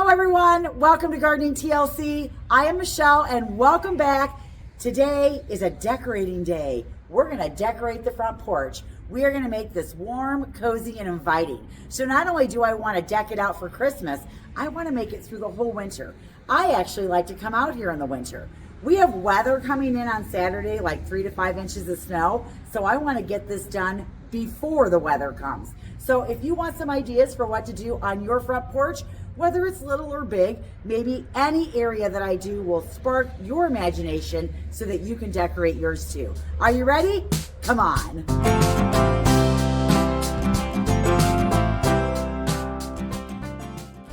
Hello everyone, welcome to Gardening TLC. I am Michelle and welcome back. Today is a decorating day. We're gonna decorate the front porch. We are gonna make this warm, cozy, and inviting. So not only do I wanna deck it out for Christmas, I wanna make it through the whole winter. I actually like to come out here in the winter. We have weather coming in on Saturday, like 3 to 5 inches of snow. So I wanna get this done before the weather comes. So if you want some ideas for what to do on your front porch, whether it's little or big, maybe any area that I do will spark your imagination so that you can decorate yours too. Are you ready? Come on.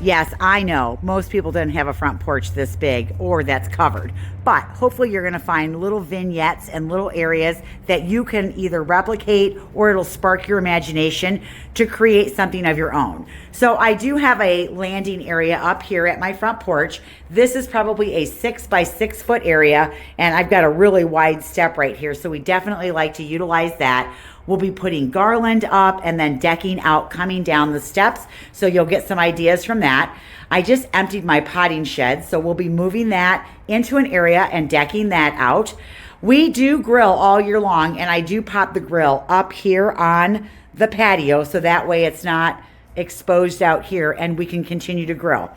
Yes, I know most people didn't have a front porch this big or that's covered, but hopefully you're gonna find little vignettes and little areas that you can either replicate or it'll spark your imagination to create something of your own. So I do have a landing area up here at my front porch. This is probably a 6 by 6 foot area, and I've got a really wide step right here, so we definitely like to utilize that. We'll be putting garland up and then decking out coming down the steps. So you'll get some ideas from that. I just emptied my potting shed. So we'll be moving that into an area and decking that out. We do grill all year long, and I do pop the grill up here on the patio. So that way it's not exposed out here and we can continue to grill.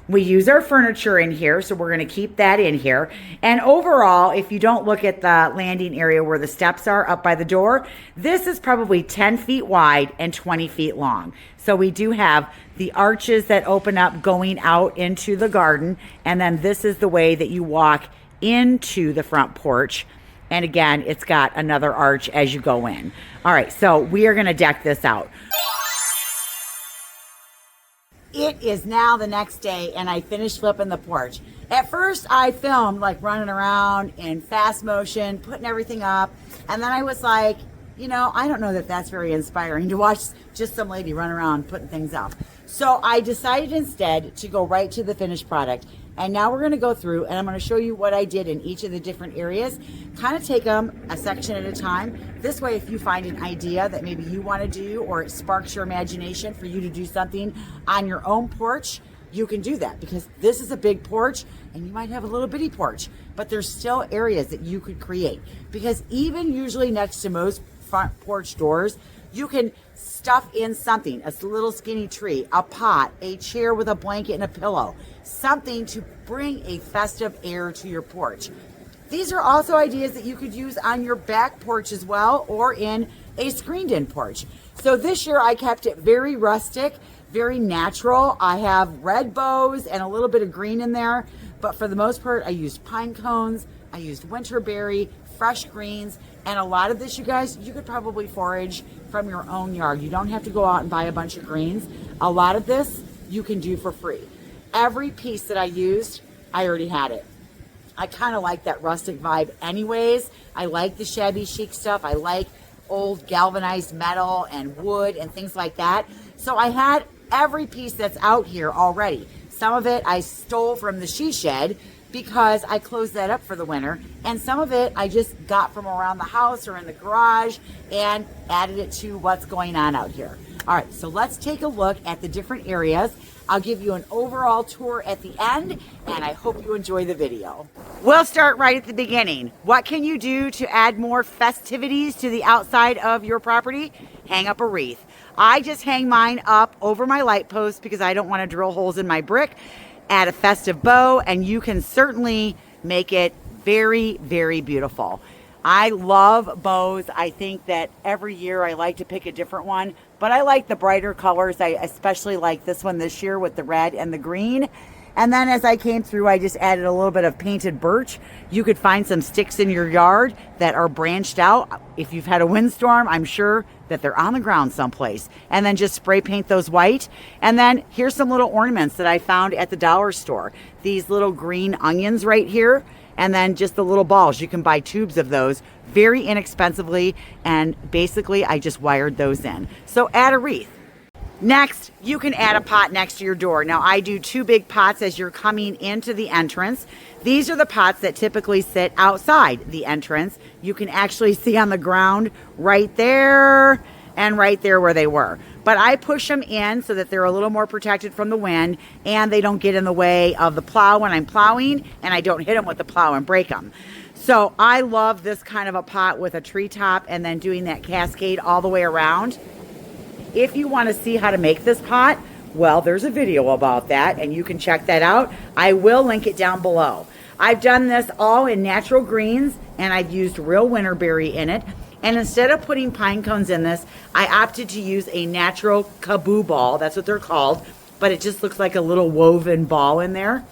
We use our furniture in here, so we're going to keep that in here. And overall, if you don't look at the landing area where the steps are up by the door, this is probably 10 feet wide and 20 feet long. So we do have the arches that open up going out into the garden, and then this is the way that you walk into the front porch. And again, it's got another arch as you go in. All right, so we are going to deck this out. It is now the next day and I finished flipping the porch. At first I filmed like running around in fast motion, putting everything up. And then I was like, you know, I don't know that that's very inspiring to watch just some lady run around putting things up. So I decided instead to go right to the finished product. And now we're gonna go through and I'm gonna show you what I did in each of the different areas. Kind of take them a section at a time. This way, if you find an idea that maybe you wanna do or it sparks your imagination for you to do something on your own porch, you can do that because this is a big porch and you might have a little bitty porch, but there's still areas that you could create. Because even usually next to most front porch doors, you can stuff in something, a little skinny tree, a pot, a chair with a blanket and a pillow, something to bring a festive air to your porch. These are also ideas that you could use on your back porch as well, or in a screened in porch. So this year I kept it very rustic, very natural. I have red bows and a little bit of green in there, but for the most part I used pine cones, I used winterberry, fresh greens, and a lot of this, you guys, you could probably forage from your own yard. You don't have to go out and buy a bunch of greens. A lot of this you can do for free. Every piece that I used, I already had it. I kind of like that rustic vibe anyways. I like the shabby chic stuff. I like old galvanized metal and wood and things like that. So I had every piece that's out here already. Some of it I stole from the she shed because I closed that up for the winter, and some of it I just got from around the house or in the garage and added it to what's going on out here. All right, so let's take a look at the different areas. I'll give you an overall tour at the end, and I hope you enjoy the video. We'll start right at the beginning. What can you do to add more festivities to the outside of your property? Hang up a wreath. I just hang mine up over my light post because I don't want to drill holes in my brick. Add a festive bow, and you can certainly make it very, very beautiful. I love bows. I think that every year I like to pick a different one, but I like the brighter colors. I especially like this one this year with the red and the green. And then as I came through, I just added a little bit of painted birch. You could find some sticks in your yard that are branched out. If you've had a windstorm, I'm sure that they're on the ground someplace. And then just spray paint those white. And then here's some little ornaments that I found at the dollar store. These little green onions right here. And then just the little balls. You can buy tubes of those very inexpensively. And basically, I just wired those in. So add a wreath. Next, you can add a pot next to your door. Now, I do 2 big pots as you're coming into the entrance. These are the pots that typically sit outside the entrance. You can actually see on the ground right there and right there where they were. but I push them in so that they're a little more protected from the wind and they don't get in the way of the plow when I'm plowing, and I don't hit them with the plow and break them. So I love this kind of a pot with a treetop and then doing that cascade all the way around. If you want to see how to make this pot, well, there's a video about that and you can check that out. I will link it down below. I've done this all in natural greens and I've used real winterberry in it. And instead of putting pine cones in this, I opted to use a natural kaboo ball. That's what they're called. But it just looks like a little woven ball in there.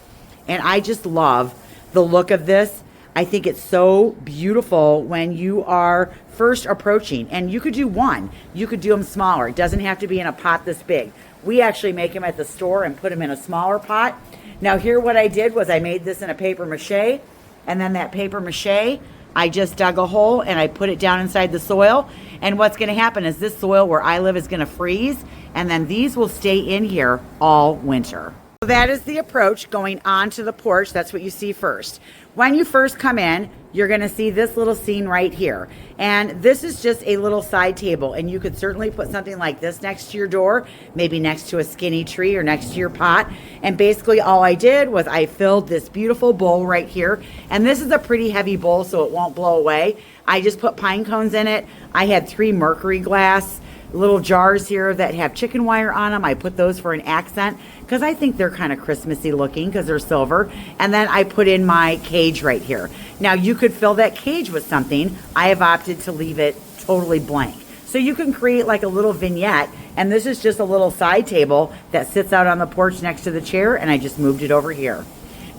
And I just love the look of this. I think it's so beautiful when you are first approaching. And you could do one. You could do them smaller. It doesn't have to be in a pot this big. We actually make them at the store and put them in a smaller pot. Now here what I did was I made this in a paper mache. And then that paper mache, I just dug a hole and I put it down inside the soil. And what's going to happen is this soil where I live is going to freeze. And then these will stay in here all winter. So that is the approach going onto the porch. That's what you see first. When you first come in, you're going to see this little scene right here. And this is just a little side table. And you could certainly put something like this next to your door, maybe next to a skinny tree or next to your pot. And basically all I did was I filled this beautiful bowl right here. And this is a pretty heavy bowl, so it won't blow away. I just put pine cones in it. I had 3 mercury glass little jars here that have chicken wire on them. I put those for an accent because I think they're kind of Christmassy looking because they're silver. And then I put in my cage right here. Now you could fill that cage with something. I have opted to leave it totally blank. So you can create like a little vignette, and this is just a little side table that sits out on the porch next to the chair, and I just moved it over here.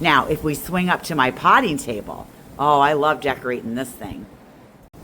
Now if we swing up to my potting table, oh, I love decorating this thing.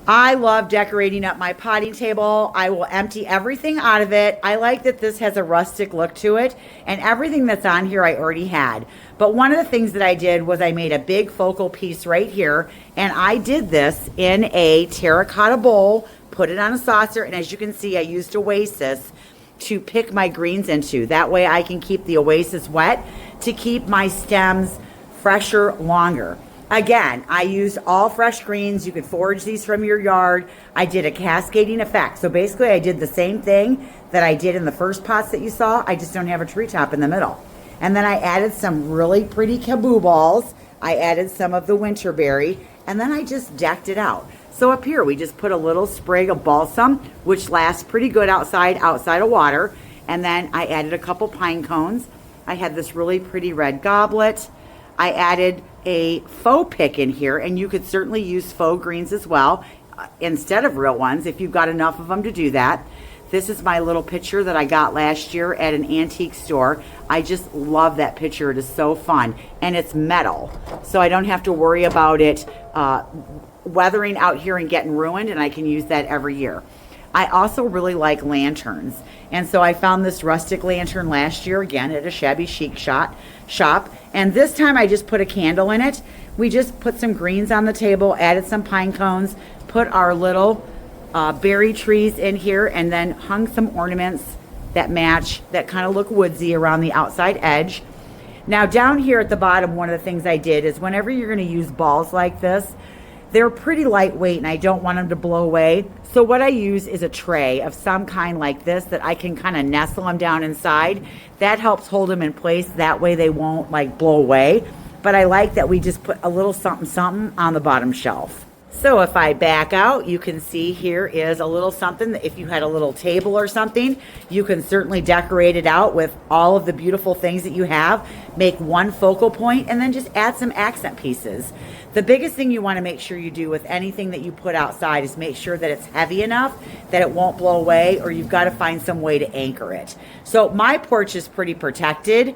I love decorating up my potting table. I will empty everything out of it. I like that this has a rustic look to it, and everything that's on here I already had. But one of the things that I did was I made a big focal piece right here, and I did this in a terracotta bowl, put it on a saucer, and as you can see, I used Oasis to pick my greens into. That way I can keep the Oasis wet to keep my stems fresher longer. Again, I used all fresh greens. You could forage these from your yard. I did a cascading effect. So basically I did the same thing that I did in the first pots that you saw. I just don't have a treetop in the middle. And then I added some really pretty kaboo balls. I added some of the winterberry, and then I just decked it out. So up here we just put a little sprig of balsam, which lasts pretty good outside of water. And then I added a couple pine cones. I had this really pretty red goblet. I added a faux pick in here, and you could certainly use faux greens as well instead of real ones if you've got enough of them to do that. This is my little pitcher that I got last year at an antique store. I just love that pitcher. It is so fun, and it's metal, so I don't have to worry about it weathering out here and getting ruined, and I can use that every year. I also really like lanterns, and so I found this rustic lantern last year again at a shabby chic shop, and this time I just put a candle in it. We just put some greens on the table, added some pine cones, put our little berry trees in here, and then hung some ornaments that match, that kind of look woodsy around the outside edge. Now down here at the bottom, one of the things I did is whenever you're going to use balls like this, they're pretty lightweight and I don't want them to blow away. So what I use is a tray of some kind like this that I can kind of nestle them down inside. That helps hold them in place. That way they won't like blow away. But I like that we just put a little something something on the bottom shelf. So if I back out, you can see here is a little something that if you had a little table or something, you can certainly decorate it out with all of the beautiful things that you have. Make one focal point and then just add some accent pieces. The biggest thing you want to make sure you do with anything that you put outside is make sure that it's heavy enough that it won't blow away, or you've got to find some way to anchor it. So my porch is pretty protected,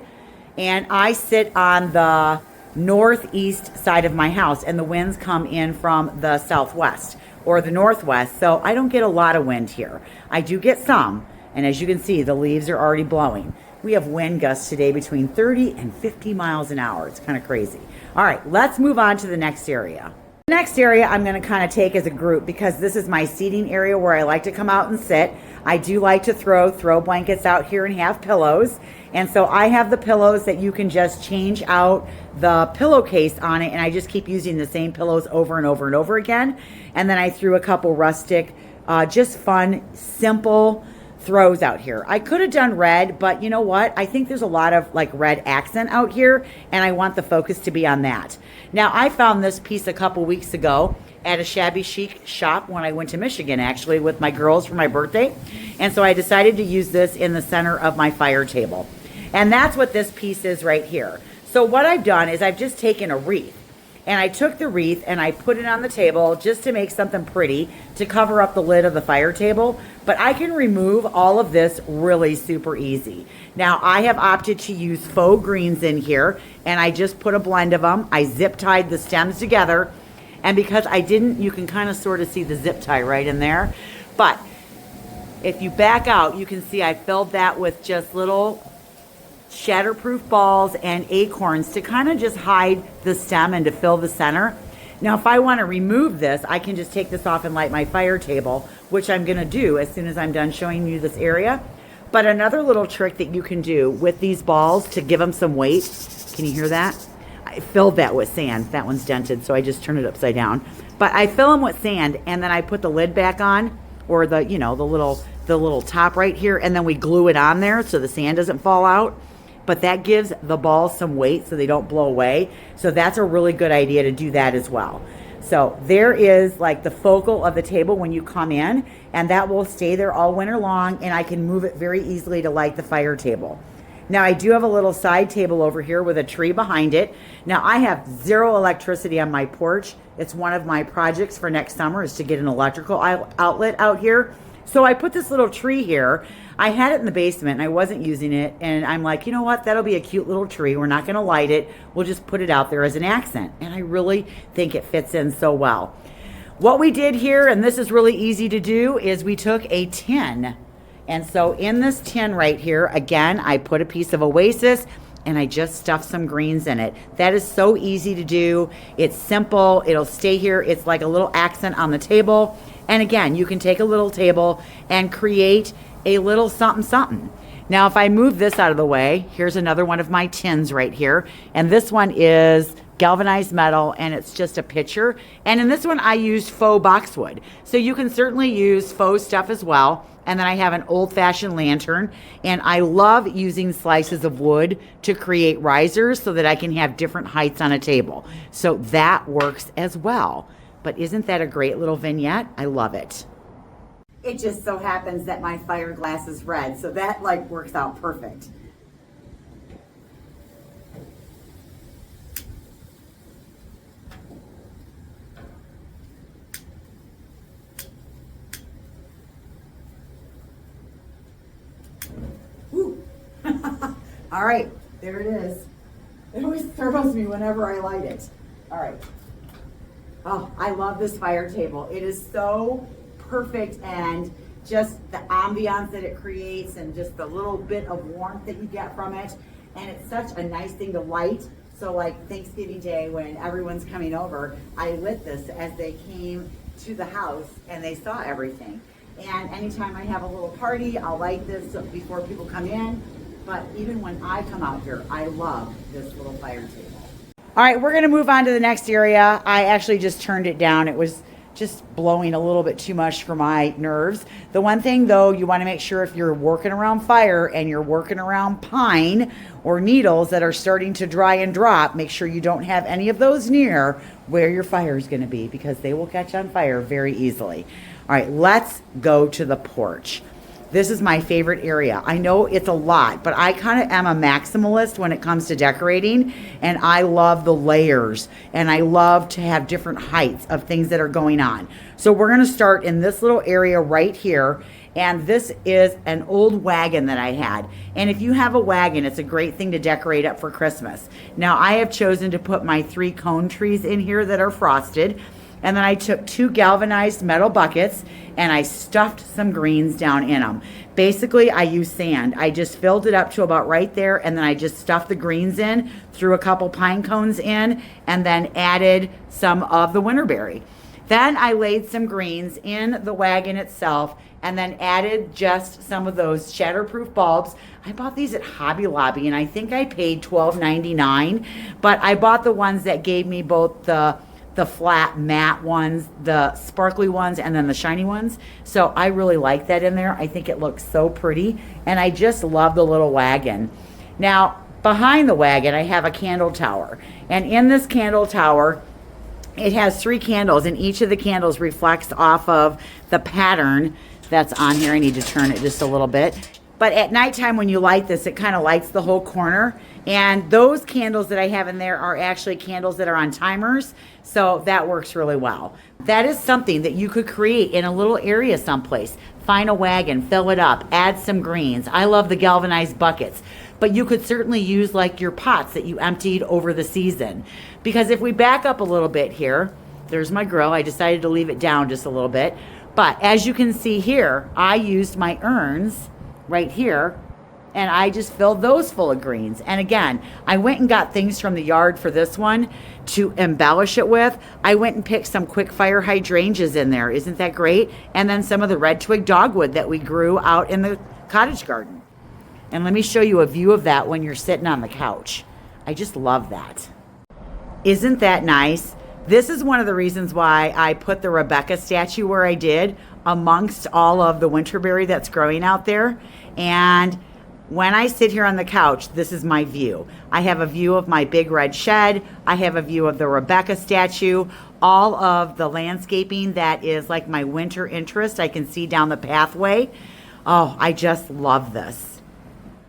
and I sit on the northeast side of my house, and the winds come in from the southwest or the northwest, so I don't get a lot of wind here. I do get some, and as you can see, the leaves are already blowing. We have wind gusts today between 30 and 50 miles an hour. It's kind of crazy. All right, let's move on to the next area. The next area I'm going to kind of take as a group because this is my seating area where I like to come out and sit. I do like to throw blankets out here and have pillows. And so I have the pillows that you can just change out the pillowcase on it, and I just keep using the same pillows over and over and over again. And then I threw a couple rustic, just fun, simple throws out here. I could have done red, but you know what? I think there's a lot of like red accent out here, and I want the focus to be on that. Now, I found this piece a couple weeks ago at a shabby chic shop when I went to Michigan, actually, with my girls for my birthday. And so I decided to use this in the center of my fire table. And that's what this piece is right here. So what I've done is I've just taken a wreath, and I took the wreath and I put it on the table just to make something pretty to cover up the lid of the fire table. But I can remove all of this really super easy. Now, I have opted to use faux greens in here, and I just put a blend of them. I zip tied the stems together, and because I didn't, you can kind of sort of see the zip tie right in there. But if you back out, you can see I filled that with just little shatterproof balls and acorns to kind of just hide the stem and to fill the center. Now, if I want to remove this, I can just take this off and light my fire table, which I'm going to do as soon as I'm done showing you this area. But another little trick that you can do with these balls to give them some weight, can you hear that? I filled that with sand. That one's dented, so I just turned it upside down. But I fill them with sand, and then I put the lid back on, or the, you know, the little top right here, and then we glue it on there so the sand doesn't fall out. But that gives the balls some weight so they don't blow away. So that's a really good idea to do that as well. So there is like the focal of the table when you come in, and that will stay there all winter long, and I can move it very easily to light the fire table. Now, I do have a little side table over here with a tree behind it. Now, I have zero electricity on my porch. It's one of my projects for next summer is to get an electrical outlet out here. So I put this little tree here. I had it in the basement and I wasn't using it, and I'm like, you know what, that'll be a cute little tree. We're not going to light it. We'll just put it out there as an accent, and I really think it fits in so well. What we did here, and this is really easy to do, is we took a tin, and so in this tin right here, again, I put a piece of Oasis and I just stuffed some greens in it. That is so easy to do. It's simple. It'll stay here. It's like a little accent on the table. And again, you can take a little table and create a little something something. Now, if I move this out of the way, here's another one of my tins right here. And this one is galvanized metal, and it's just a pitcher. And in this one, I used faux boxwood. So you can certainly use faux stuff as well. And then I have an old-fashioned lantern, and I love using slices of wood to create risers so that I can have different heights on a table. So that works as well. But isn't that a great little vignette? I love it. It just so happens that my fire glass is red, so that like works out perfect. Woo. All right, there it is. It always throws me whenever I light it. All right. Oh, I love this fire table. It is so perfect, and just the ambiance that it creates and just the little bit of warmth that you get from it. And it's such a nice thing to light. So like Thanksgiving Day when everyone's coming over, I lit this as they came to the house and they saw everything. And anytime I have a little party, I'll light this before people come in. But even when I come out here, I love this little fire table. All right, we're gonna move on to the next area. I actually just turned it down. It was just blowing a little bit too much for my nerves. The one thing though, you want to make sure if you're working around fire and you're working around pine or needles that are starting to dry and drop, make sure you don't have any of those near where your fire is going to be, because they will catch on fire very easily. All right, let's go to the porch. This is my favorite area. I know it's a lot, but I kind of am a maximalist when it comes to decorating, and I love the layers, and I love to have different heights of things that are going on. So we're going to start in this little area right here, and this is an old wagon that I had. And if you have a wagon, it's a great thing to decorate up for Christmas. Now, I have chosen to put my 3 cone trees in here that are frosted. And then I took 2 galvanized metal buckets and I stuffed some greens down in them. Basically, I used sand. I just filled it up to about right there, and then I just stuffed the greens in, threw a couple pine cones in, and then added some of the winterberry. Then I laid some greens in the wagon itself and then added just some of those shatterproof bulbs. I bought these at Hobby Lobby, and I think I paid $12.99, but I bought the ones that gave me both the the flat matte ones, the sparkly ones, and then the shiny ones. So I really like that in there. I think it looks so pretty, and I just love the little wagon. Now, behind the wagon, I have a candle tower, and in this candle tower, it has 3 candles, and each of the candles reflects off of the pattern that's on here. I need to turn it just a little bit. But at nighttime when you light this, it kind of lights the whole corner. And those candles that I have in there are actually candles that are on timers. So that works really well. That is something that you could create in a little area someplace. Find a wagon, fill it up, add some greens. I love the galvanized buckets. But you could certainly use like your pots that you emptied over the season. Because if we back up a little bit here, there's my grill. I decided to leave it down just a little bit. But as you can see here, I used my urns right here, and I just filled those full of greens. And again, I went and got things from the yard for this one to embellish it with. I went and picked some quick fire hydrangeas in there. Isn't that great? And then some of the red twig dogwood that we grew out in the cottage garden. And let me show you a view of that when you're sitting on the couch. I just love that. Isn't that nice? This is one of the reasons why I put the Rebecca statue where I did, amongst all of the winterberry that's growing out there. And when I sit here on the couch, this is my view. I have a view of my big red shed. I have a view of the Rebecca statue, all of the landscaping that is like my winter interest. I can see down the pathway. Oh, I just love this.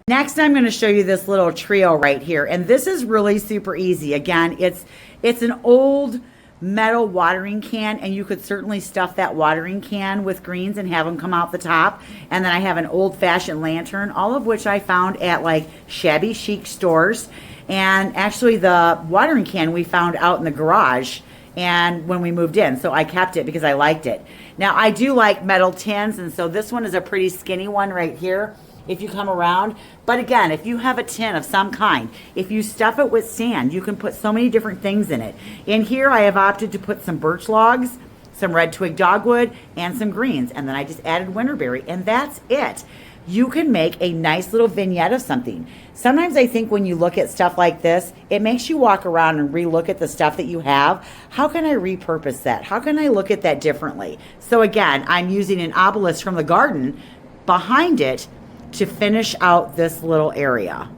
Next, I'm going to show you this little trio right here. And this is really super easy. Again, it's an old metal watering can, and you could certainly stuff that watering can with greens and have them come out the top. And then I have an old-fashioned lantern, all of which I found at like shabby chic stores. And actually the watering can we found out in the garage and when we moved in, so I kept it because I liked it. Now I do like metal tins, and so this one is a pretty skinny one right here if you come around. But again, if you have a tin of some kind, if you stuff it with sand, you can put so many different things in it. In here, I have opted to put some birch logs, some red twig dogwood, and some greens. And then I just added winterberry, and that's it. You can make a nice little vignette of something. Sometimes I think when you look at stuff like this, it makes you walk around and re-look at the stuff that you have. How can I repurpose that? How can I look at that differently? So again, I'm using an obelisk from the garden behind it to finish out this little area.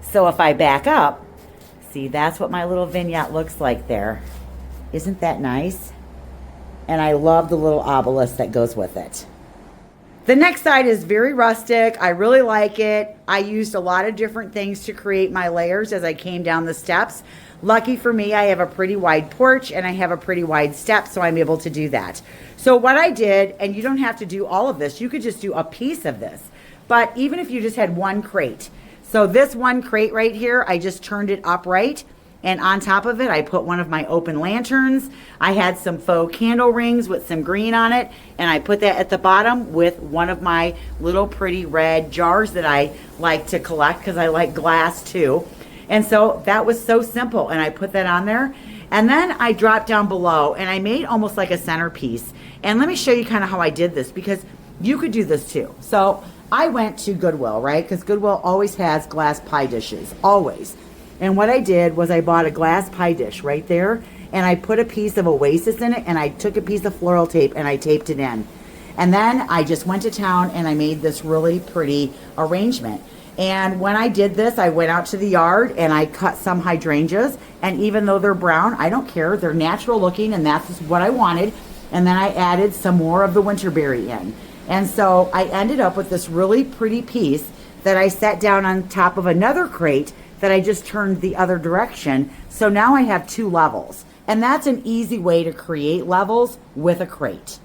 So if I back up, see, that's what my little vignette looks like there. Isn't that nice? And I love the little obelisk that goes with it. The next side is very rustic. I really like it. I used a lot of different things to create my layers as I came down the steps. Lucky for me, I have a pretty wide porch and I have a pretty wide step, so I'm able to do that. So what I did, and you don't have to do all of this, you could just do a piece of this. But even if you just had one crate. So this one crate right here, I just turned it upright. And on top of it, I put one of my open lanterns. I had some faux candle rings with some green on it. And I put that at the bottom with one of my little pretty red jars that I like to collect because I like glass too. And so that was so simple. And I put that on there. And then I dropped down below and I made almost like a centerpiece. And let me show you kind of how I did this because you could do this too. So I went to Goodwill, right? Because Goodwill always has glass pie dishes, always. And what I did was I bought a glass pie dish right there, and I put a piece of Oasis in it, and I took a piece of floral tape and I taped it in. And then I just went to town and I made this really pretty arrangement. And when I did this, I went out to the yard and I cut some hydrangeas, and even though they're brown, I don't care. They're natural looking, and that's what I wanted. And then I added some more of the winterberry in. And so I ended up with this really pretty piece that I set down on top of another crate that I just turned the other direction. So now I have 2 levels. And that's an easy way to create levels with a crate.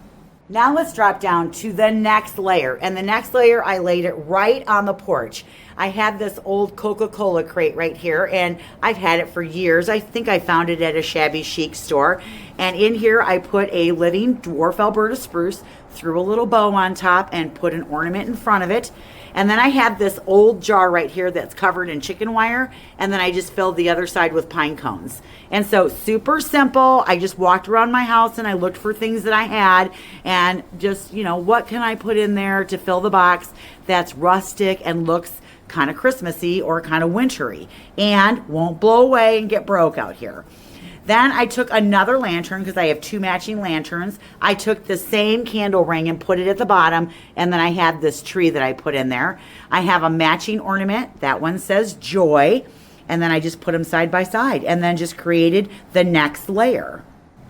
Now let's drop down to the next layer. And the next layer, I laid it right on the porch. I had this old Coca-Cola crate right here, and I've had it for years. I think I found it at a shabby chic store. And in here, I put a living dwarf Alberta spruce, threw a little bow on top, and put an ornament in front of it. And then I have this old jar right here that's covered in chicken wire, and then I just filled the other side with pine cones. And so super simple. I just walked around my house and I looked for things that I had and just, you know, what can I put in there to fill the box that's rustic and looks kind of Christmassy or kind of wintry and won't blow away and get broke out here. Then I took another lantern because I have 2 matching lanterns. I took the same candle ring and put it at the bottom, and then I had this tree that I put in there. I have a matching ornament. That one says joy, and then I just put them side by side and then just created the next layer.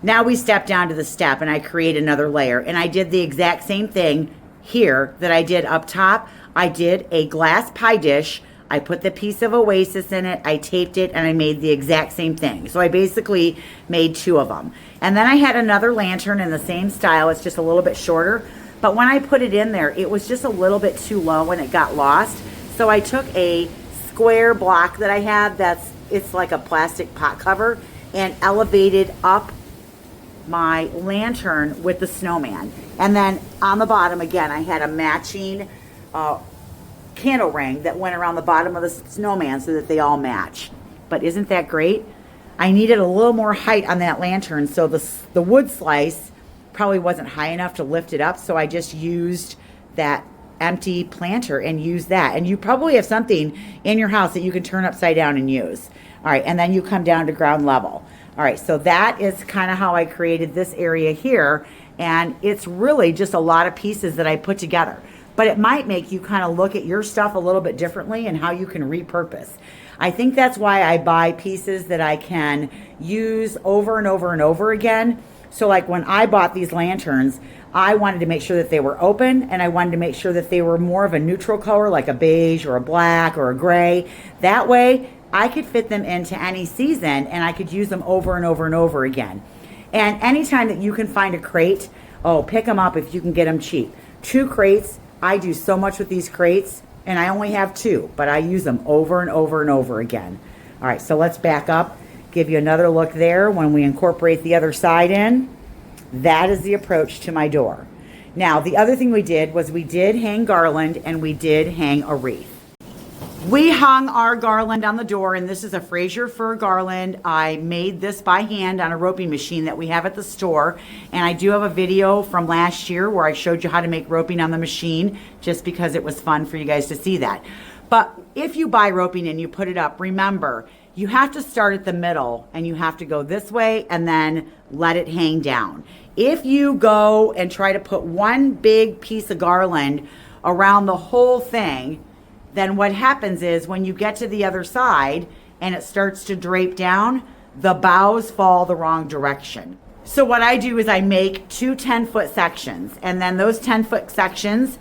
Now we step down to the step and I create another layer, and I did the exact same thing here that I did up top. I did a glass pie dish. I put the piece of Oasis in it, I taped it, and I made the exact same thing. So I basically made 2 of them. And then I had another lantern in the same style. It's just a little bit shorter. But when I put it in there, it was just a little bit too low and it got lost. So I took a square block that I had it's like a plastic pot cover, and elevated up my lantern with the snowman. And then on the bottom, again, I had a matching candle ring that went around the bottom of the snowman so that they all match. But isn't that great? I needed a little more height on that lantern, so the wood slice probably wasn't high enough to lift it up, so I just used that empty planter and used that. And you probably have something in your house that you can turn upside down and use. All right, and then you come down to ground level. All right, so that is kind of how I created this area here, and it's really just a lot of pieces that I put together. But it might make you kind of look at your stuff a little bit differently and how you can repurpose. I think that's why I buy pieces that I can use over and over and over again. So like when I bought these lanterns, I wanted to make sure that they were open, and I wanted to make sure that they were more of a neutral color, like a beige or a black or a gray. That way I could fit them into any season and I could use them over and over and over again. And anytime that you can find a crate, pick them up if you can get them cheap. 2 crates. I do so much with these crates, and I only have 2, but I use them over and over and over again. All right, so let's back up, give you another look there when we incorporate the other side in. That is the approach to my door. Now, the other thing we did was we did hang garland and we did hang a wreath. We hung our garland on the door, and this is a Fraser fir garland. I made this by hand on a roping machine that we have at the store, and I do have a video from last year where I showed you how to make roping on the machine, just because it was fun for you guys to see that. But if you buy roping and you put it up, remember, you have to start at the middle and you have to go this way and then let it hang down. If you go and try to put one big piece of garland around the whole thing, then what happens is when you get to the other side and it starts to drape down, the boughs fall the wrong direction. So what I do is I make 2 10-foot sections, and then those 10-foot sections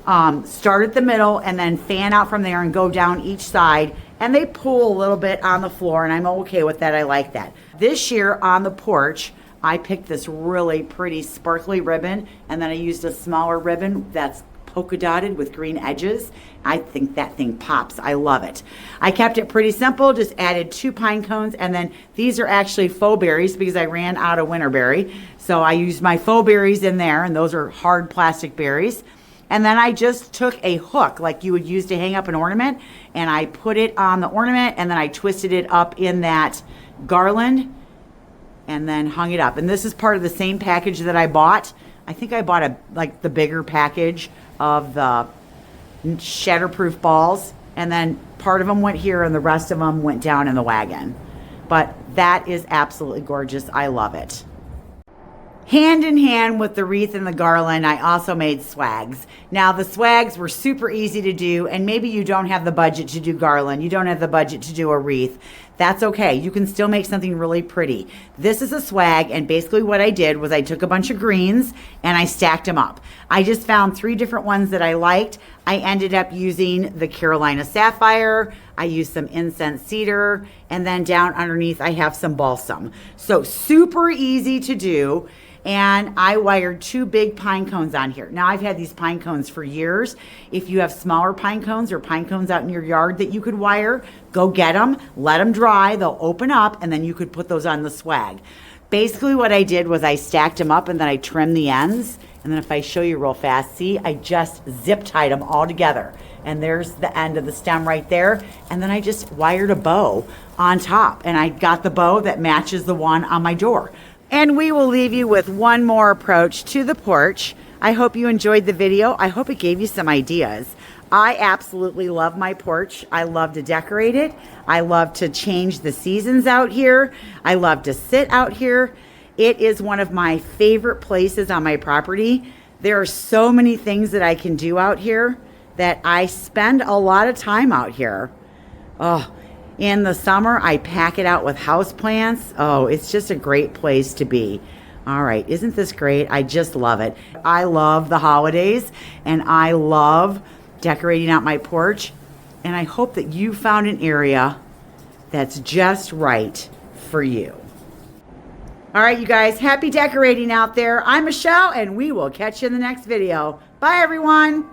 start at the middle and then fan out from there and go down each side, and they pull a little bit on the floor, and I'm okay with that. I like that. This year on the porch, I picked this really pretty sparkly ribbon, and then I used a smaller ribbon that's polka dotted with green edges. I think that thing pops. I love it. I kept it pretty simple, just added 2 pine cones, and then these are actually faux berries because I ran out of winterberry. So I used my faux berries in there, and those are hard plastic berries. And then I just took a hook like you would use to hang up an ornament, and I put it on the ornament, and then I twisted it up in that garland and then hung it up. And this is part of the same package that I bought. I think I bought the bigger package of the shatterproof balls, and then part of them went here and the rest of them went down in the wagon. But that is absolutely gorgeous. I love it. Hand in hand with the wreath and the garland, I also made swags. Now, the swags were super easy to do, and maybe you don't have the budget to do garland, you don't have the budget to do a wreath. That's okay. You can still make something really pretty. This is a swag, and basically what I did was I took a bunch of greens and I stacked them up. I just found 3 different ones that I liked. I ended up using the Carolina Sapphire, I used some incense cedar, and then down underneath I have some balsam. So super easy to do. And I wired 2 big pine cones on here. Now, I've had these pine cones for years. If you have smaller pine cones or pine cones out in your yard that you could wire, go get them, let them dry, they'll open up, and then you could put those on the swag. Basically what I did was I stacked them up and then I trimmed the ends. And then if I show you real fast, see, I just zip tied them all together. And there's the end of the stem right there. And then I just wired a bow on top. And I got the bow that matches the one on my door. And we will leave you with one more approach to the porch. I hope you enjoyed the video. I hope it gave you some ideas. I absolutely love my porch. I love to decorate it. I love to change the seasons out here. I love to sit out here. It is one of my favorite places on my property. There are so many things that I can do out here that I spend a lot of time out here. Oh, in the summer, I pack it out with houseplants. Oh, it's just a great place to be. All right, isn't this great? I just love it. I love the holidays, and I love decorating out my porch. And I hope that you found an area that's just right for you. All right, you guys, happy decorating out there. I'm Michelle, and we will catch you in the next video. Bye, everyone.